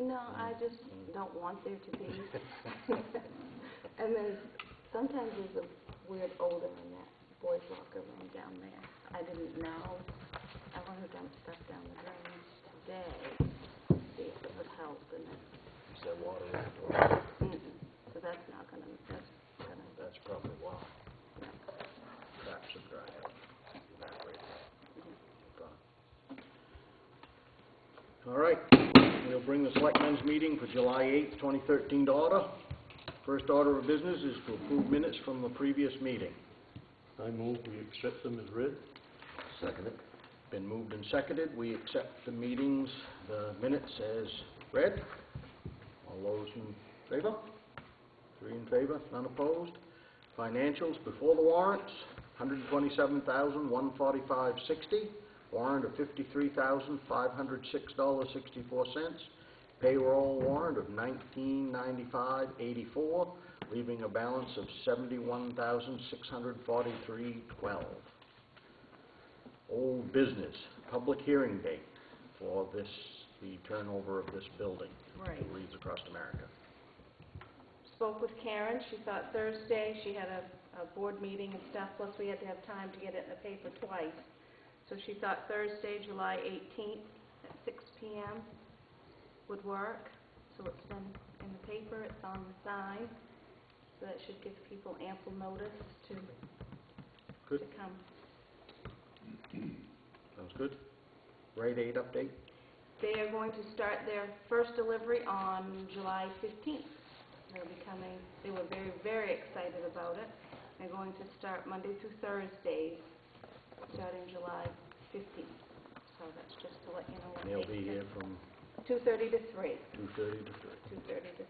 No, I just don't want there to be. And then sometimes there's a weird odor in that boys' locker room down there. I didn't know. I want to dump stuff down the drains today, see if it would help. And Is there water in it? So that's not gonna. That's probably why. No. Cracks have dried out. Evaporated. All right. We'll bring the Selectmen's Meeting for July 8th, 2013 to order. First order of business is to approve minutes from the previous meeting. I move we accept them as read. Second it. Been moved and seconded. We accept the minutes as read. All those in favor? 3 in favor, none opposed. Financials before the warrants, $127,145.60. Warrant of $53,506.64. Payroll warrant of $1995.84, leaving a balance of $71,643.12. Old business, public hearing date for the turnover of this building. Right. To Leads Across America. Spoke with Karen. She thought Thursday. She had a board meeting and stuff, plus we had to have time to get it in the paper twice. So she thought Thursday, July 18th at 6 p.m. would work. So it's been in the paper, it's on the sign. So that should give people ample notice to come. Sounds good. Rite Aid update? They are going to start their first delivery on July 15th. They'll be coming. They were very, very excited about it. They're going to start Monday through Thursdays, starting July 15th. So that's just to let you know what They'll be here from 2:30 to 3. 2:30 to 3. 2:30 to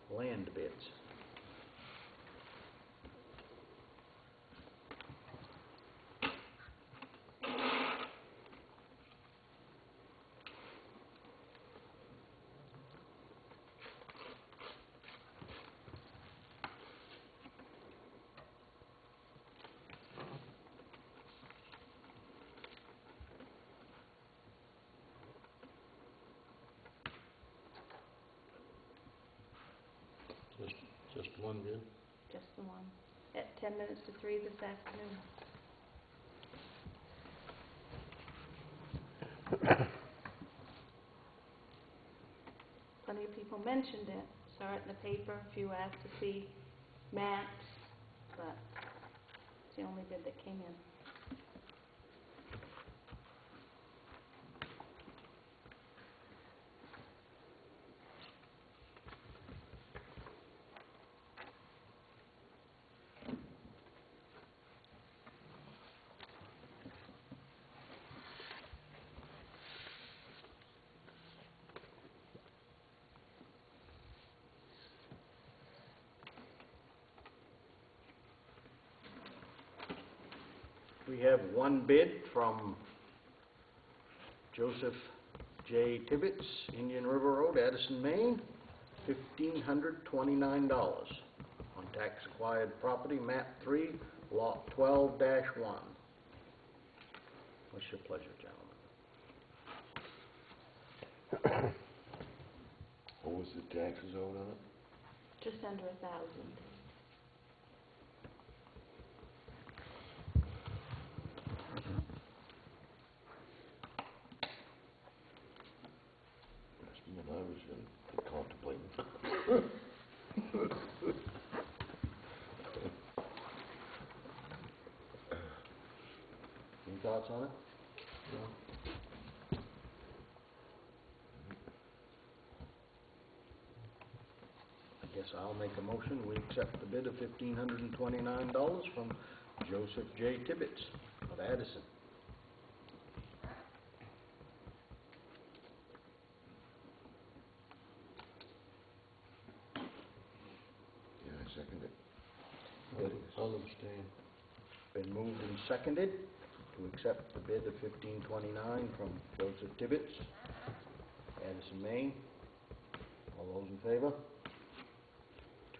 3. Land bids. Just one bid. Just the one. At 10 minutes to 3 this afternoon. Plenty of people mentioned it. Saw it in the paper. A few asked to see maps, but it's the only bid that came in. We have one bid from Joseph J. Tibbetts, Indian River Road, Addison, Maine, $1,529 on tax-acquired property, map 3, lot 12-1. What's your pleasure, gentlemen? What was the taxes owed on it? Just under 1,000. That's what I was contemplating. Any thoughts on it? No. I guess I'll make a motion. We accept the bid of $1,529 from Joseph J. Tibbetts of Addison. Yeah, I second it. I'll abstain. Been moved and seconded to accept the bid of $1,529 from Joseph Tibbetts, Addison, Maine. All those in favor?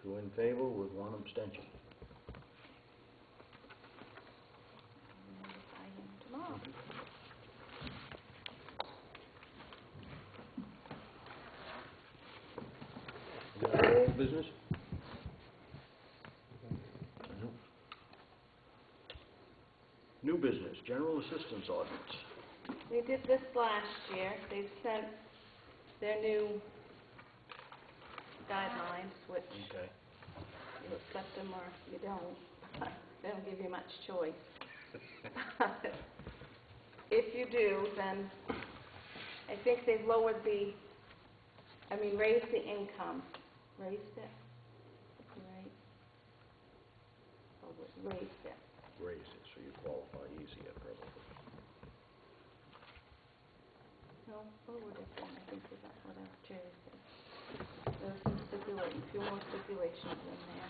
2 in favor with 1 abstention. Notify him tomorrow. business? Nope. New business, general assistance ordinance. They did this last year. They've sent their new guidelines, which Okay. you accept them or you don't. They don't give you much choice. If you do, then I think they've lowered raised the income. Raised it? Right. Oh, raised it. Raise it so you qualify easier, probably. No, lowered it then. I think that's what Jerry said. There was some a few more stipulations in there.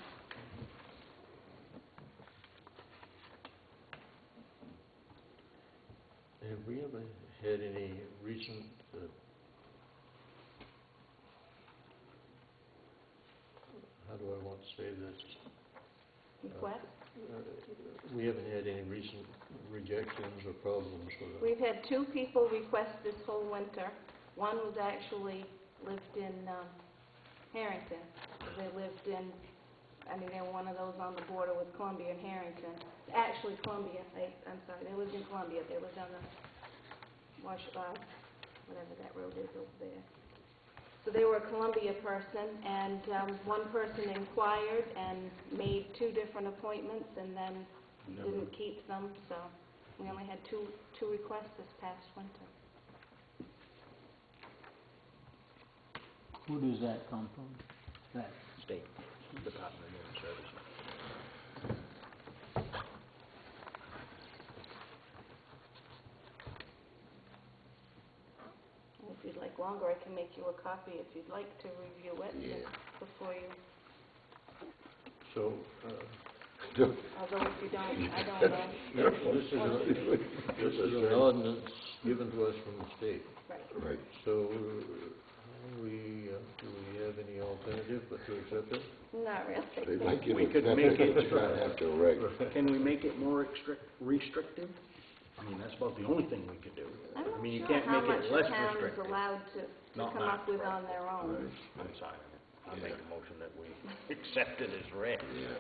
Have we ever had any recent, how do I want to say this? Request? We haven't had any recent rejections or problems with it. We've had 2 people request this whole winter. One was actually lived in Harrington. They lived in, they were one of those on the border with Columbia and Harrington. Actually, Columbia, I'm sorry, they lived in Columbia. They lived on the whatever that road is over there. So they were a Columbia person, and one person inquired and made 2 different appointments and then didn't keep them, so we only had two requests this past winter. Who does that come from? That, State Department of Human Services. If you'd like longer, I can make you a copy if you'd like to review it before you, So, although if you don't, I don't know. this is an ordinance given to us from the state. Right. Right. So, do we have any alternative but to accept it? Not They really. like it We could accepted, make it- but you don't have to reg. Can we make it more restrictive? That's about the only thing we could do. I'm not You sure can't how make much it a less town is restrictive. allowed to Not come up with on their own. Right. I'm signing it. I'll Yeah. make a motion that we accept it as read. Yeah.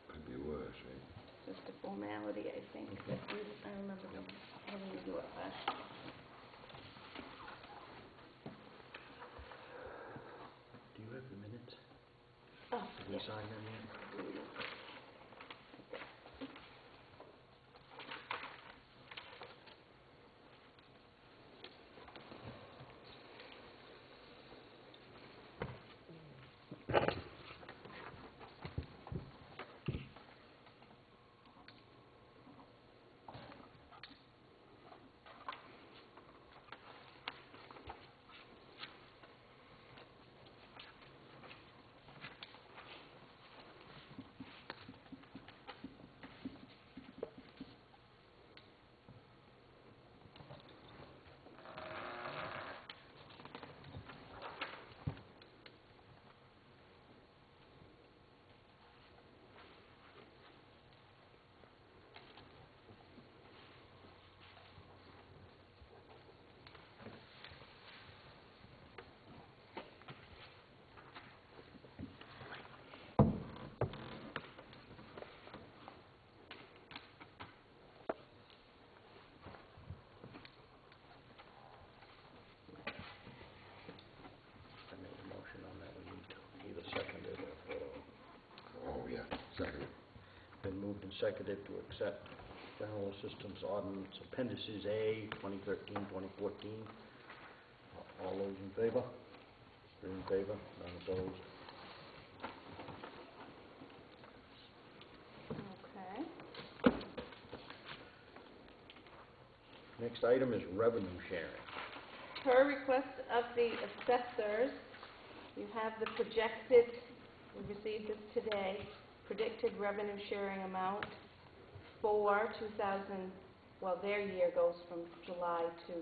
Could be worse, right? Just a formality, I think. But I remember having to do it last year. Do you have the minutes? Oh, Did we sign them yet? I made a motion on that. We need to either second it or... Oh, yeah, second. Been moved and seconded to accept General Assistance Ordinance Appendices A, 2013, 2014. All those in favor? 3 in favor, none opposed. okay. Next item is revenue sharing. Per request of the assessors, you have the projected, we received this today, predicted revenue sharing amount for their year goes from July to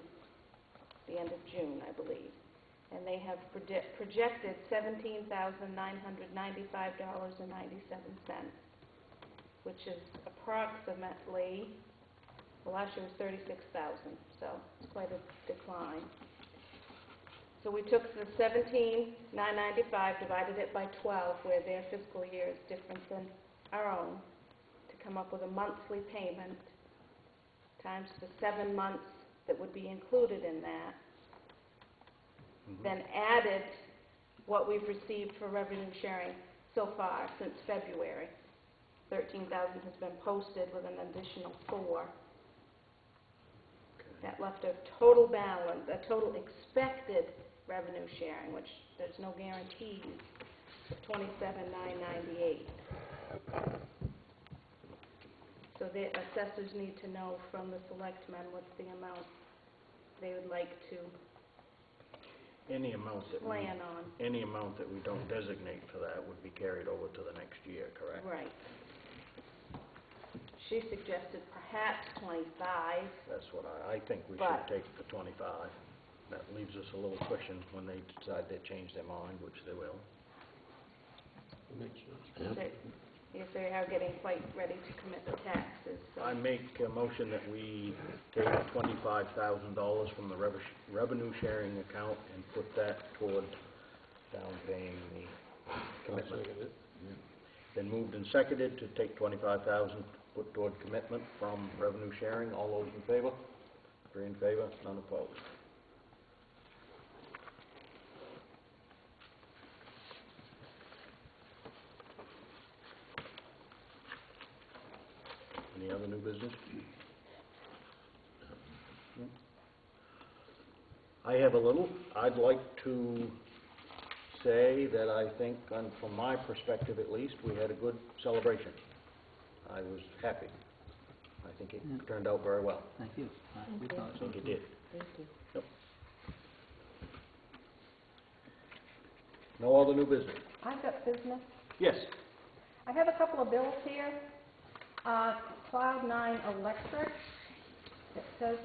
the end of June, I believe. And they have projected $17,995.97, which is approximately, last year was $36,000, so it's quite a decline. So we took the 17,995, divided it by 12, where their fiscal year is different than our own, to come up with a monthly payment, times the 7 months that would be included in that, then added what we've received for revenue sharing so far since February. 13,000 has been posted with an additional 4. That left a total balance, a total expected revenue sharing, which there's no guarantees, of 27,998. So the assessors need to know from the selectmen what's the amount they would like to Any amount that we, plan on. any amount that we don't designate for that would be carried over to the next year, correct? Right. She suggested perhaps 25. That's what I think we But- should take the 25. That leaves us a little cushion when they decide they change their mind, which they will. Makes sense. Yep. If they are getting quite ready to commit the taxes. So. I make a motion that we take $25,000 from the revenue sharing account and put that toward down paying the I'll commitment. second it. Been moved and seconded to take $25,000, put toward commitment from revenue sharing. All those in favor? 3 in favor, none opposed. Any other new business? No? I have a little. I'd like to say that I think, from my perspective at least, we had a good celebration. I was happy. I think it Yeah. turned out very well. Thank you. We thought I so think it too. did. Thank you. Yep. No other new business? I've got business. Yes. I have a couple of bills here. Cloud9 Electric, it says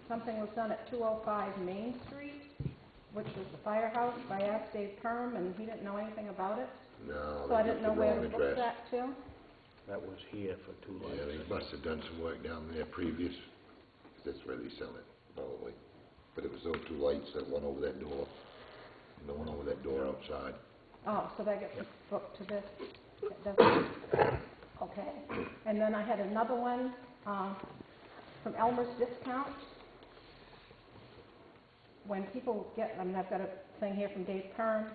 something was done at 205 Main Street, which was the firehouse. I asked Dave Perm, and he didn't know anything about it, No, so I they didn't got know the where wrong to book address. that to. That was here for 2 Yeah, they lights. must have done some work down there previous. That's where they sell it, probably. But it was those 2 lights, that one over that door, and the one over that door outside. Oh, so that gets booked to this. It doesn't. Okay. And then I had another one from Elmer's Discount. When people get, I've got a thing here from Dave Perm.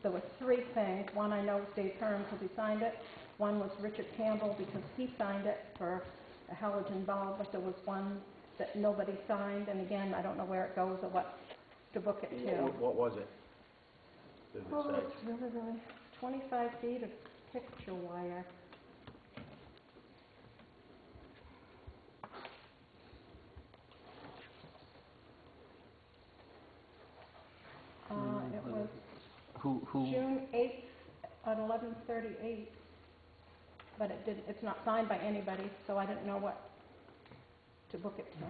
There were 3 things. One I know was Dave Perm because he signed it. One was Richard Campbell because he signed it for a halogen bulb, but there was one that nobody signed, and again, I don't know where it goes or what to book it to. What was it? Did it Oh, say? it's really, 25 feet of picture wire. It was Who, June 8th at 11:38, but it's not signed by anybody, so I didn't know what to book it to.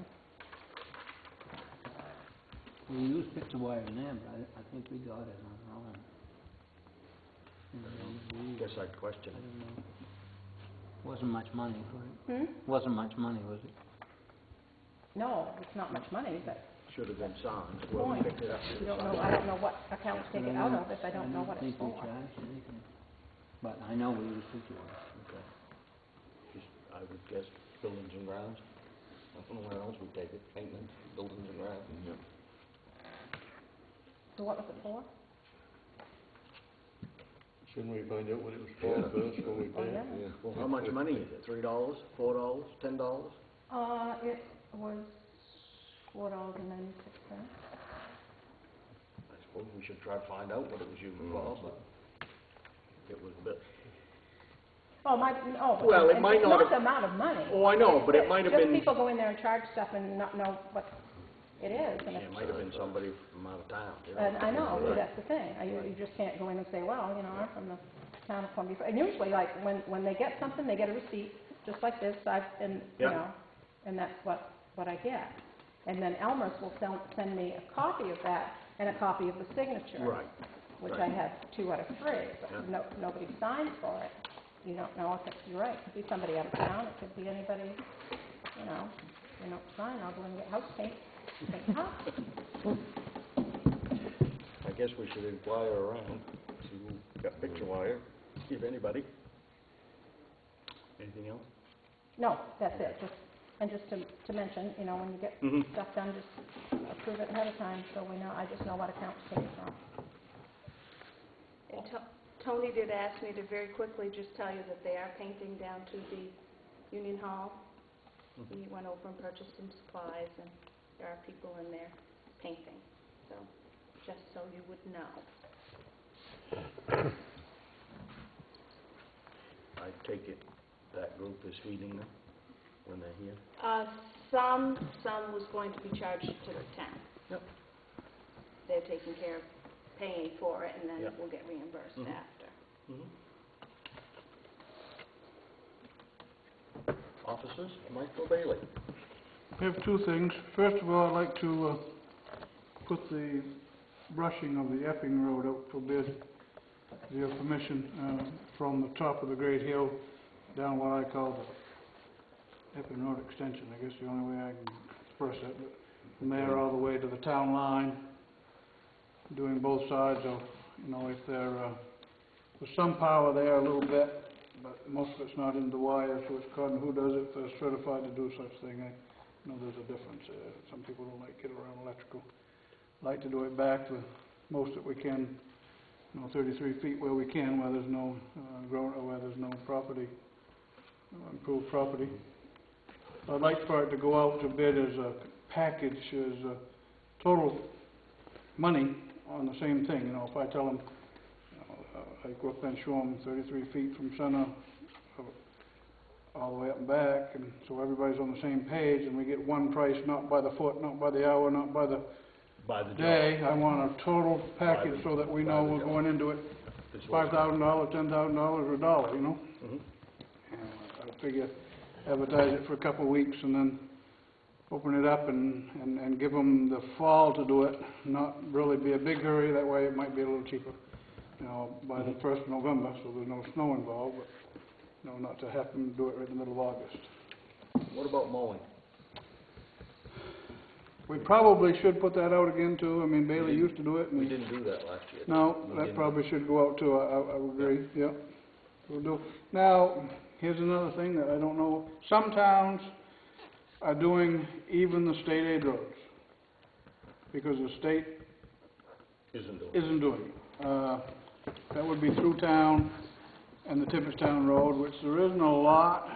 we used picture wire in there, but I think we got it on our own. Guess I'd question I it. don't know. Wasn't much money for it. Hmm? Wasn't much money, was it? No, it's not much money, but Should have been signed. the Whoever point. picked it up should You have don't know, signed I it. don't know what account to take it out of if I don't know what it's I don't for. think we charged anything. But I know we used picture wire. Okay. Just, I would guess buildings and grounds. I don't know where else we'd take it. Maintenance, buildings and grounds. Yep. So what was it for? Shouldn't we find out what it was for Yeah. first when we Oh, pay? yeah. Yeah. Well, how much money is it? $3, $4, $10? It was $4.96. I suppose we should try to find out what it was used for, but it was a bit. Oh, Well, it and might it's not not have- the amount of money. Oh, I know, but it might have Just been. people go in there and charge stuff and not know what it is, and It might have been somebody from out of town. You know? and I know, Right. that's the thing. You just can't go in and say, well, you know, I'm from the town of Columbia. And usually, like, when they get something, they get a receipt, just like this, you Yeah. know, and that's what I get. And then Elmer's will send me a copy of that and a copy of the signature. Right. Which right. I have 2 out of 3, but Yeah. nobody signs for it. You don't know if you're right. It could be somebody out of town, it could be anybody, you know. If they don't sign, I'll go and get house paint. Paint the house. guess we should inquire around, see who got picture wire, if anybody. Anything else? No, that's it, just to mention, you know, when you get Mhm. stuff done, just approve it ahead of time, so we know, I just know what accounts came from. And Tony did ask me to very quickly just tell you that they are painting down to the Union Hall. He went over and purchased some supplies, and there are people in there painting, so just so you would know. I take it that group is feeding them when they're here? Some was going to be charged to the town. Yep. They're taking care of paying for it, and then Yep. we'll get reimbursed Mhm. after. Officers, Michael Bailey. I have two things. First of all, I'd like to put the brushing of the Epping Road out for bid, with your permission, from the top of the Great Hill down what I call the Epping Road extension, I guess the only way I can express it, but from there all the way to the town line, doing both sides of, you know, if there's some power there a little bit, but most of it's not in the wire, so it's caught, and who does it, if they're certified to do such thing. I know there's a difference. Some people don't like getting around electrical. Like to do it back the most that we can, you know, 33 feet where we can, where there's no where there's no property, improved property. I'd like for it to go out to bid as a package, as a total money on the same thing. You know, if I tell them, I go up and show them 33 feet from center all the way up and back, and so everybody's on the same page, and we get one price, not by the foot, not by the hour, not by the day. I want a total package so that we know we're going into it $5,000, $10,000, or $1, you know? Mhm. I figure advertise it for a couple of weeks and then open it up and give them the fall to do it, not really be a big hurry, that way it might be a little cheaper, you know, by the 1st of November, so there's no snow involved, but, you know, not to have them do it right in the middle of August. What about mowing? We probably should put that out again too. I mean, Bailey used to do it. And We didn't do that last year. no, We that didn't. probably should go out too. I would agree. Yeah. We'll do. Now, here's another thing that I don't know. Some towns are doing even the state aid roads because the state Isn't doing. isn't doing it. That would be through town and the Tippetstown Road, which there isn't a lot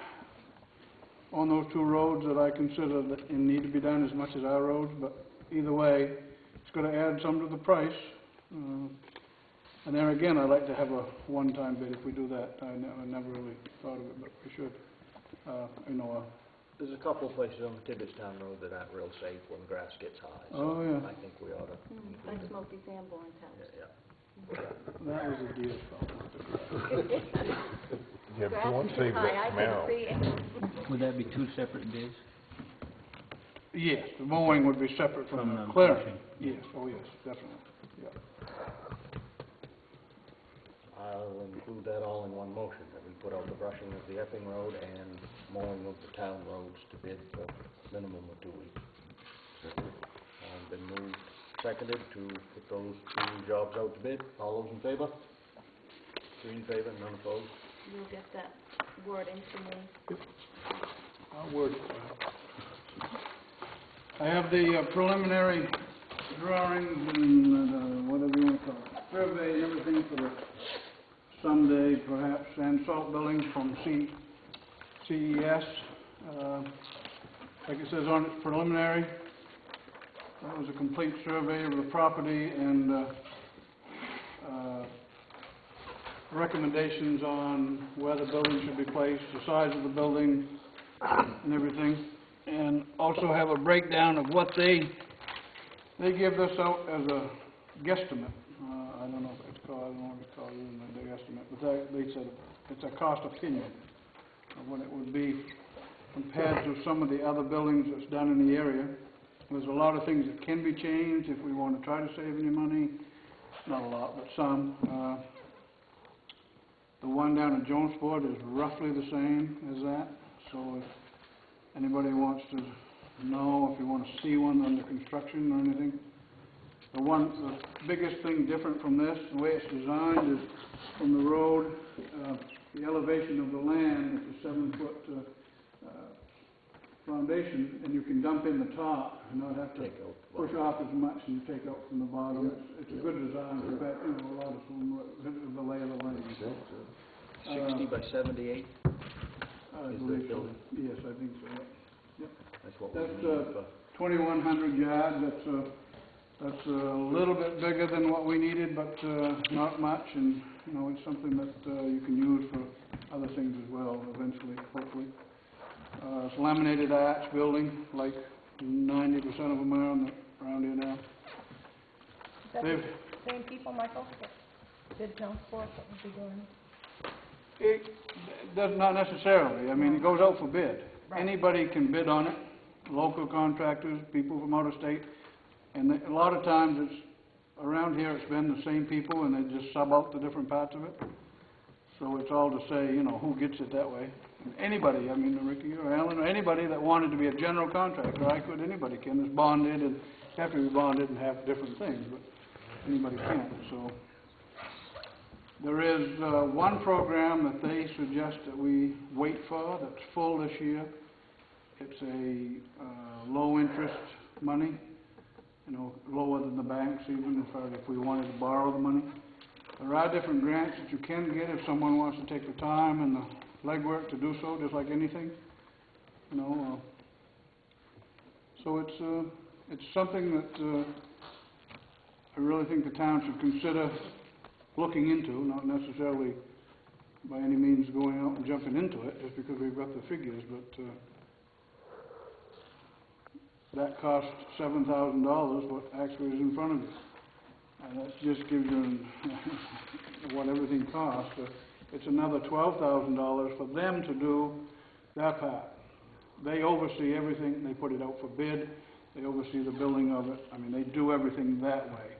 on those two roads that I consider that need to be done as much as our roads, but either way, it's going to add some to the price. And there again, I'd like to have a one-time bid if we do that. I never really thought of it, but we should. You know, There's a couple of places on the Tibbetstown Road that aren't real safe when the grass gets high. So Oh, yeah. I think we ought to. Like Smokey Sanborn's house. Yeah. that was a deal. Yeah, but Grass you want is to save high, I that couldn't tomorrow. see it. Would that be two separate bids? Yes, the mowing would be separate from From the the clearing. brushing. Yes, oh yes, definitely. Yeah. I'll include that all in one motion, that we put out the brushing of the Epping Road and mowing of the town roads to bid for a minimum of 2 weeks. Been moved, seconded to put those two jobs out to bid. All those in favor? 3 in favor, none opposed. You'll get that wording to me. I'll word it. I have the preliminary drawings and whatever you want to call it, survey and everything for the Sunday, perhaps, and salt buildings from CES. Like it says on its preliminary, that was a complete survey of the property and recommendations on where the building should be placed, the size of the building, and everything. And also have a breakdown of what they give this out as a guesstimate. I don't know if it's called, I don't know what it's called, the guesstimate, but they said it's a cost opinion of what it would be compared to some of the other buildings that's done in the area. There's a lot of things that can be changed if we want to try to save any money. Not a lot, but some. The one down in Jonesport is roughly the same as that. So if anybody wants to know, if you want to see one under construction or anything, The biggest thing different from this, the way it's designed, is from the road, the elevation of the land, it's a 7-foot foundation, and you can dump in the top and not have to Take out the push bottom. off as much and take out from the bottom. It's a good design, for that, you know, a lot of the lay of the land. 60 by 78 I is believe the so. building? Yes, I think so, yeah. That's what we That's, need for... 2,100 yards, that's a little bit bigger than what we needed, but not much, and, you know, it's something that you can use for other things as well, eventually, hopefully. It's a laminated arch building, like 90% of them are around here now. Is that They've- the same people, Michael, that did junk sports that would be doing? It does not necessarily, I mean, it goes out for bid. Right. Anybody can bid on it, local contractors, people from out of state, and a lot of times it's, around here, it's been the same people, and they just sub out the different parts of it. So it's all to say, you know, who gets it that way. Anybody, I mean, Ricky or Alan, or anybody that wanted to be a general contractor, anybody can, is bonded, and have to be bonded and have different things, but anybody can, so. There is one program that they suggest that we wait for, that's full this year. It's a low-interest money, you know, lower than the banks even, if we wanted to borrow the money. There are different grants that you can get if someone wants to take the time and the legwork to do so, just like anything, you know. So it's something that I really think the town should consider looking into, not necessarily by any means going out and jumping into it, just because we've got the figures, but that costs $7,000, what actually is in front of you. And that just gives you what everything costs. It's another $12,000 for them to do their part. They oversee everything, they put it out for bid, they oversee the building of it. I mean, they do everything that way.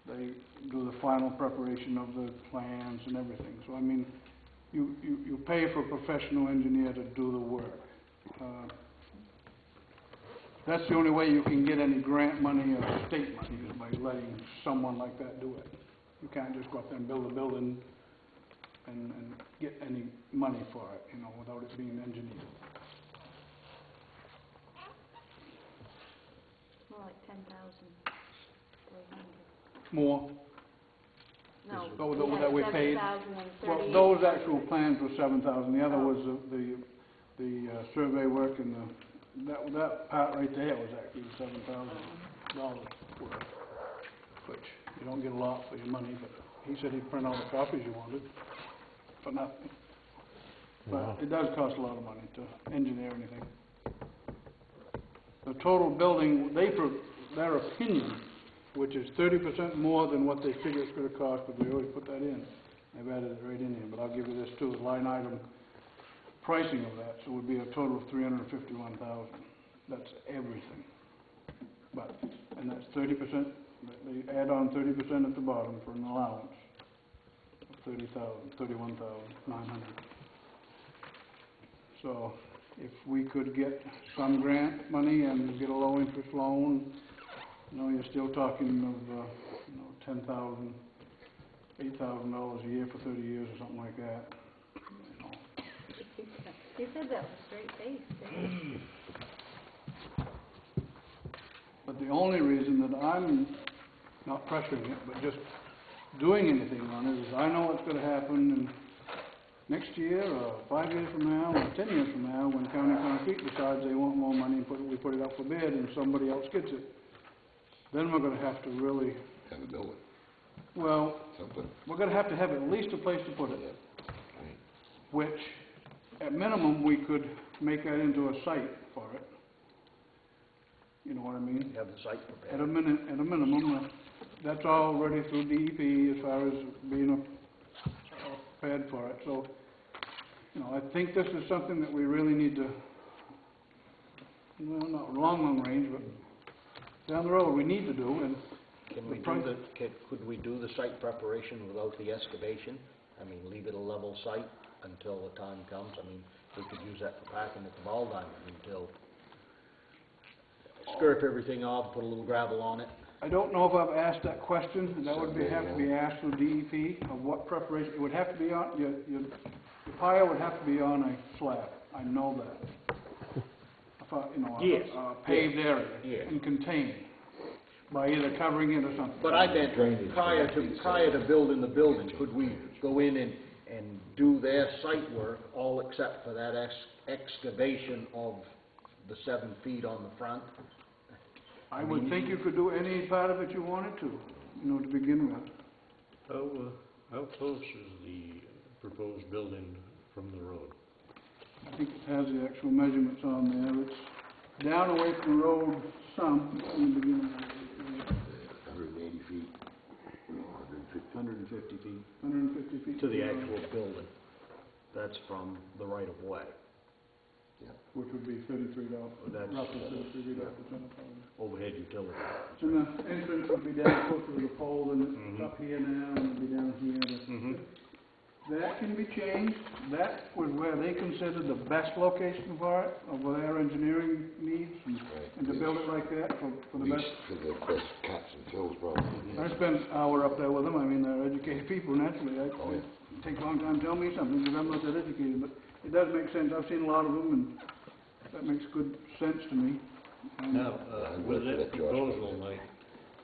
They do the final preparation of the plans and everything. So, I mean, you pay for a professional engineer to do the work. That's the only way you can get any grant money or state money, is by letting someone like that do it. You can't just go up there and build a building and get any money for it, you know, without it being engineered. More like 10,300. More. No, Those we that we had paid. 7,038. Well, those actual plans were 7,000. The other Oh. was the survey work, and that part right there was actually $7,000 worth, which you don't get a lot for your money, but he said he'd print all the copies you wanted for nothing. Wow. But it does cost a lot of money to engineer anything. The total building, their opinion, which is 30% more than what they figure it's going to cost, but we always put that in. They've added it right in here, but I'll give you this too, line item pricing of that, so it would be a total of $351,000. That's everything. And that's 30%, they add on 30% at the bottom for an allowance of $31,900. So if we could get some grant money and get a low interest loan, you know, you're still talking of, $10,000, $8,000 a year for 30 years or something like that. You know. You said that with a straight face, didn't you? But the only reason that I'm not pressuring it, but just doing anything on it, is I know what's going to happen in next year, or 5 years from now, or 10 years from now, when County Concrete decides they want more money and we put it up for bid and somebody else gets it. Then we're going to have to really, Have a building, well, something. we're going to have at least a place to put it, Right. which, at minimum, we could make that into a site for it. You know what I mean? You have the site At prepared. a minimum, that's all ready through DEP as far as being prepared for it. So, you know, I think this is something that we really need to, well, not long range, but down the road, we need to do, and Can we the do price- could we do the site preparation without the excavation? I mean, leave it a level site until the time comes. I mean, we could use that for parking at the ball diamond until, scrape everything off, put a little gravel on it. I don't know if I've asked that question, that would have to be asked of DEP, of what preparation, it would have to be on, your pile would have to be on a slab, I know that. You know, Yes. a paved area. Yes. And contained, by either covering it or something. But I meant, Drainage prior has to be to building the building, could we go in and do their site work, all except for that excavation of the 7 feet on the front? I would think you could do any part of it you wanted to, you know, to begin with. How close is the proposed building from the road? I think it has the actual measurements on there. It's down away from the road some, in the beginning. 180 feet, 150 feet 150 feet. to the actual building. That's from the right of way. Which would be 33 off, That's- roughly 33 feet off the center pole. Overhead utility. And the entrance would be down closer to the pole, and it's Mhm. up here now, and it'd be down here. Mm-hmm. That can be changed. That was where they considered the best location for it, of their engineering needs, and to build it like that for the best. least for the best cuts and fills probably. I spent an hour up there with them. I mean, they're educated people, naturally. It Oh, yeah. takes a long time to tell me something, because I'm not that educated, but it does make sense. I've seen a lot of them, and that makes good sense to me. And Now, I with worked for that that Josh proposal, project.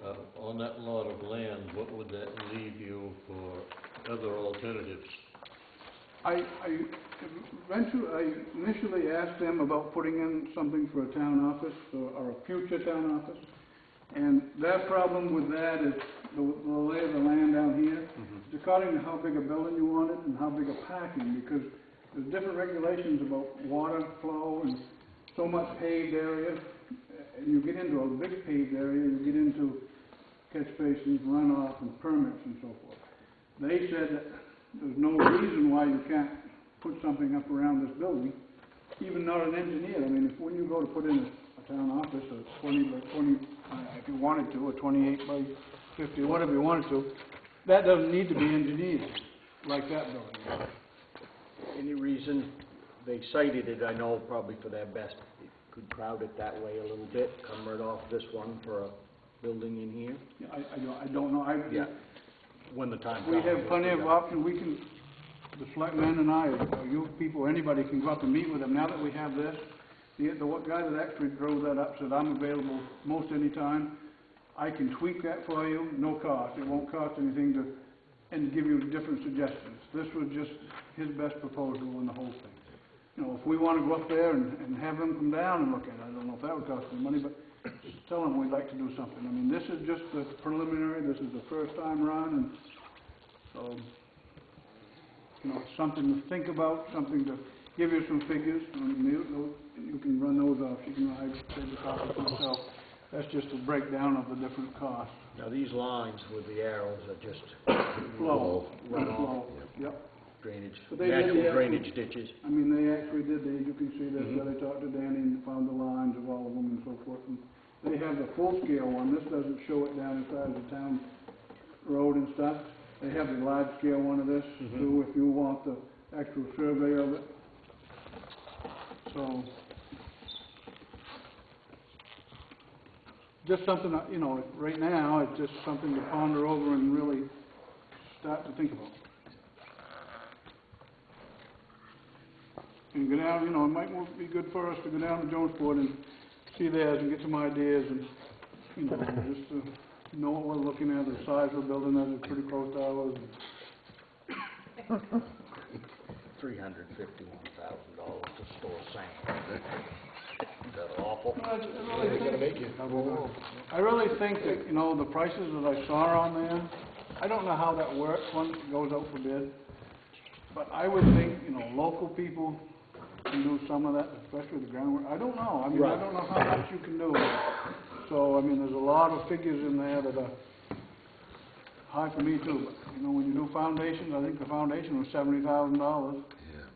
Mike, on that lot of land, what would that leave you for other alternatives? I initially asked them about putting in something for a town office, or a future town office, and their problem with that is the lay of the land down here. It's according to how big a building you want it and how big a parking, because there's different regulations about water flow and so much paved area, and you get into a big paved area, you get into catch basins, runoff, and permits and so forth. They said that there's no reason why you can't put something up around this building, even not an engineer. I mean, when you go to put in a town office, a 20 by 20, if you wanted to, a 28 by 50, whatever you wanted to, that doesn't need to be engineered like that building. Any reason they cited it, I know probably for their best, it could crowd it that way a little bit, come right off this one for a building in here? Yeah, I don't know. Yeah. When the time We comes. have plenty of options. We can, the selectmen and I, or you people, anybody can go up and meet with them. Now that we have this, the guy that actually drove that up said, I'm available most any time. I can tweak that for you, no cost. It won't cost anything and give you different suggestions. This was just his best proposal in the whole thing. You know, if we want to go up there and have them come down and look at it, I don't know if that would cost any money, but just tell them we'd like to do something. I mean, this is just the preliminary, this is the first time run, and so, you know, it's something to think about, something to give you some figures, and you can run those off. You can, I said the cost myself. That's just a breakdown of the different costs. Now, these lines with the arrows are just Flow. runoff, Flow, yep. drainage, But they did natural the- drainage ditches. I mean, they actually did these, you can see that, where they talked to Danny and found the lines of all of them and so forth. And they have the full-scale one. This doesn't show it down inside the town road and stuff. They have the large-scale one of this, too, if you want the actual survey of it. So, just something, you know, right now, it's just something to ponder over and really start to think about. And go down, you know, it might be good for us to go down to Jonesport and see theirs and get some ideas and, you know, just to know what we're looking at, the size of the building, that is pretty close to ours. $351,000 to store sand. Is that awful? I really think that, you know, the prices that I saw on there, I don't know how that works once it goes out for bid, but I would think, you know, local people can do some of that, especially the groundwork. I don't know. I mean, I don't know how much you can do. So, I mean, there's a lot of figures in there that are high for me too. But, you know, when you do foundations, I think the foundation was $70,000. Yeah,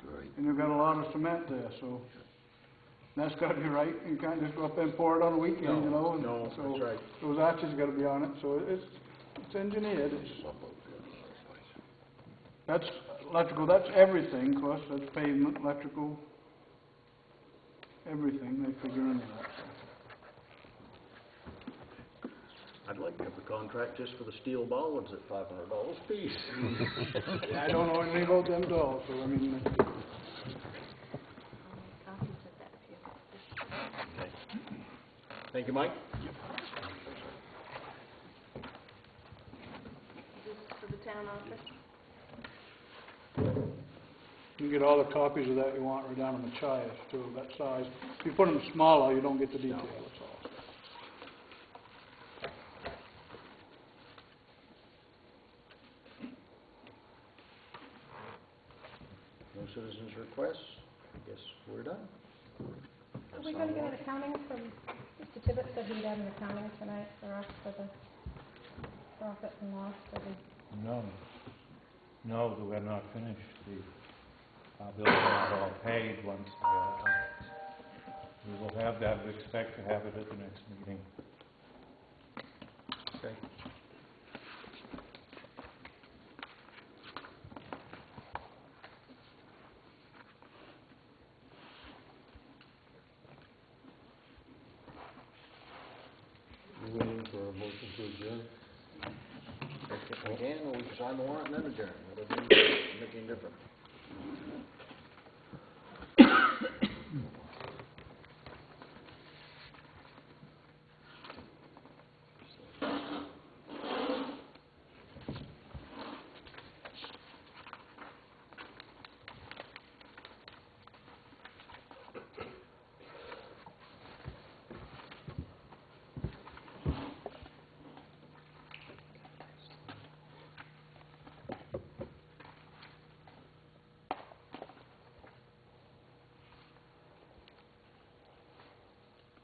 right. And you've got a lot of cement there, so that's got to be right. You can't just go up there and pour it on a weekend, you know. And No, so that's right. those arches got to be on it. So it's engineered. That's electrical. That's everything, of course. That's pavement, electrical, everything. They figure into that. So. I'd like to have the contract just for the steel bollards at $500 a piece. Yeah, I don't know anything about them dolls, so I mean, I'll make copies of that if you want. Okay. Thank you, Mike. Is this for the town office? you can get all the copies of that you want right down in the chias too, that size. If you put them smaller, you don't get the detail, that's all. No citizens' requests. I guess we're done. Are we gonna get an accounting from, Mr. Tibbet said he'd have an accounting tonight for us for the profit and loss for the, No, we're not finished. Our bills are not all paid once they are. We will have that, we expect to have it at the next meeting. Okay. You waiting for a motion to adjourn? If we can, or we can sign the warrant and then adjourn. Whatever make any difference.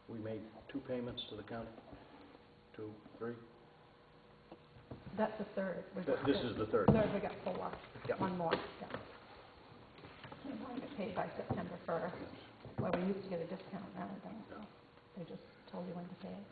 We made 2 payments to the county. 2, 3. that's the third. We got This four. is the third. Third, we got 4. Yep. One more, yeah. And we'll get paid by September 1st. Well, we used to get a discount, now we don't, so they just told you when to pay it.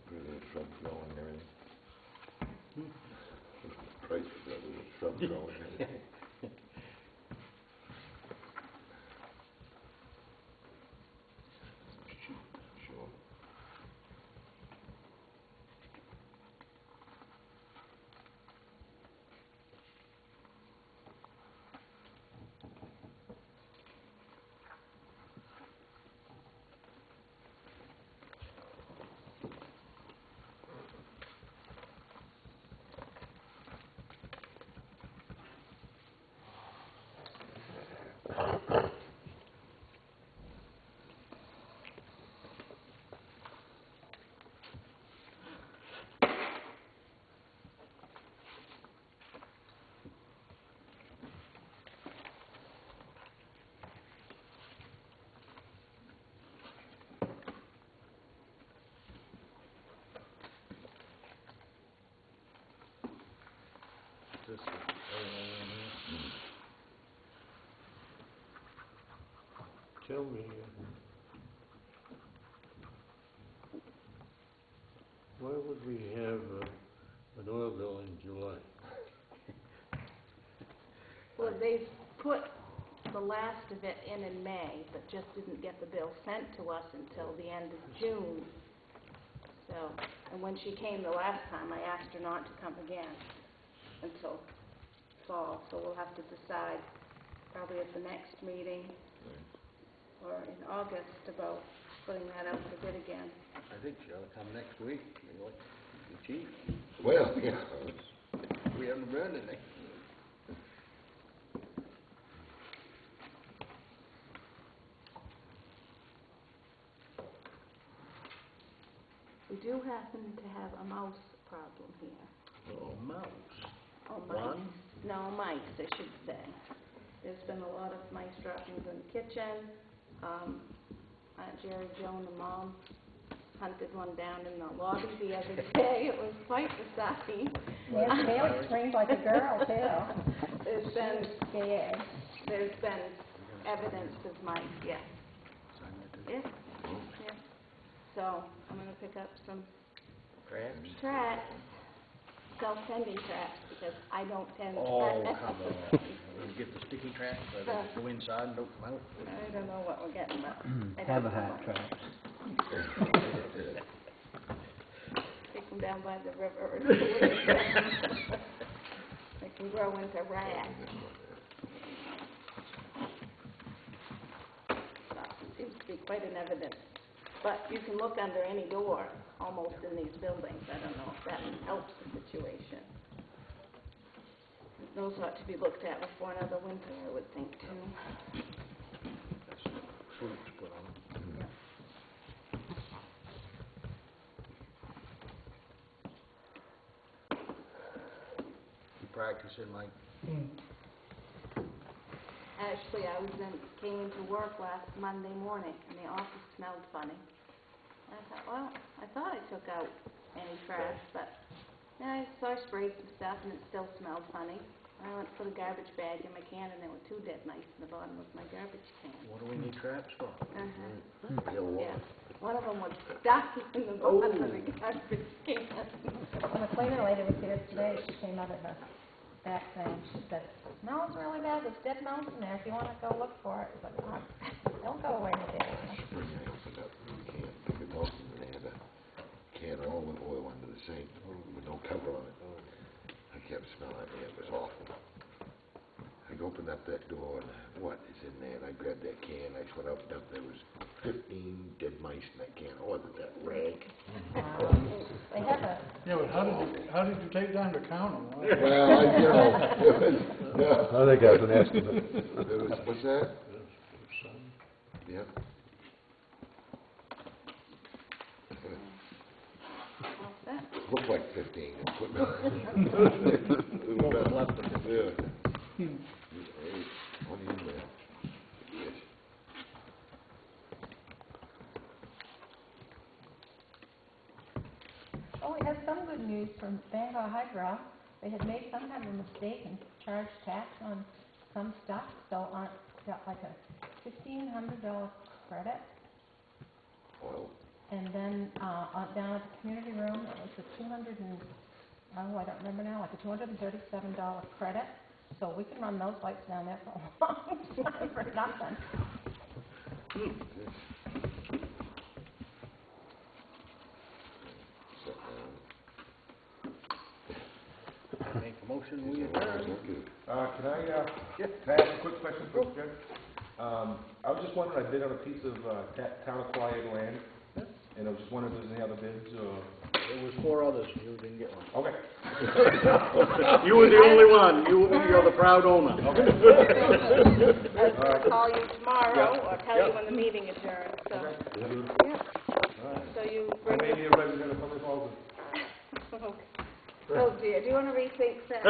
Put a little shrub growing and everything. Price for that little shrub growing and everything. Sure. This is Tell me, why would we have an oil bill in July? Well, they put the last of it in May, but just didn't get the bill sent to us until the end of June. So, and when she came the last time, I asked her not to come again until fall. So we'll have to decide probably at the next meeting or in August about putting that out for bid again. I think she ought to come next week. You know, the chief. Well, yeah. We haven't burned anything. We do happen to have a mouse problem here. Oh, mouse. Oh, One? mice. No, mice, I should say. There's been a lot of mice droppings in the kitchen. Aunt Jerry Jo and the mom hunted one down in the lobby the other day. It was quite the sight. Yeah, Mary screamed like a girl, too. there's been, scared. there's been evidence of mice, yeah. Yeah, yeah. So, I'm gonna pick up some traps, self-tending traps, because I don't tend Oh, traps. come on. You get the sticky traps, so they just go inside and don't come out? I don't know what we're getting, but I don't Have a know. hat trap. Take them down by the river. They can grow into rats. Seems to be quite an evidence. But you can look under any door, almost in these buildings. I don't know if that helps the situation. Those ought to be looked at before another winter, I would think, too. Sweeps put on them. You practicing, Mike? Actually, came into work last Monday morning, and the office smelled funny. I thought, well, I thought I took out any trash, but yeah, so I sprayed some stuff, and it still smelled funny. I went to put a garbage bag in my can, and there were 2 dead mice in the bottom of my garbage can. What do we need traps for? Yeah. One of them was stuck in the bottom of the garbage can. When the cleaner lady was here today, she came out of her back thing, she said, smells really bad, there's dead mouse in there, if you want to go look for it. It's like, oh, don't go away with it. Spring, I opened up the can, took it off, and they had a can of olive oil under the sink with no cover on it. I kept smelling it, it was awful. I opened up that door, and what is in there? And I grabbed that can, I went up, and there was 15 dead mice in that can. Oh, was that rag? They have a, Yeah, but how did you take time to count them? Well, it was, I think that's an estimate. it was, what's that? Yep. What's that? Looked like 15. Yeah. What do you mean? Yes. oh, we have some good news from Bangor Hydro. They had made some kind of a mistake and charged tax on some stuff, so got like a $1,500 credit. Well, And then down at the community room, it was I don't remember now, like a $237 credit. So we can run those lights down there for a long time for nothing. sit down. Make a motion, we adjourn. Can I ask a quick question for Jim? I was just wondering, I bid on a piece of town-acquired land, and I was just wondering if there's any other bids, or... There was 4 others, you didn't get one. Okay. You were the only one, you're the proud owner. I was going to call you tomorrow, or tell you when the meeting adjourns, so. Yeah. So you I bring may be a resident of Plymouth Alton. Oh dear, do you want to rethink that?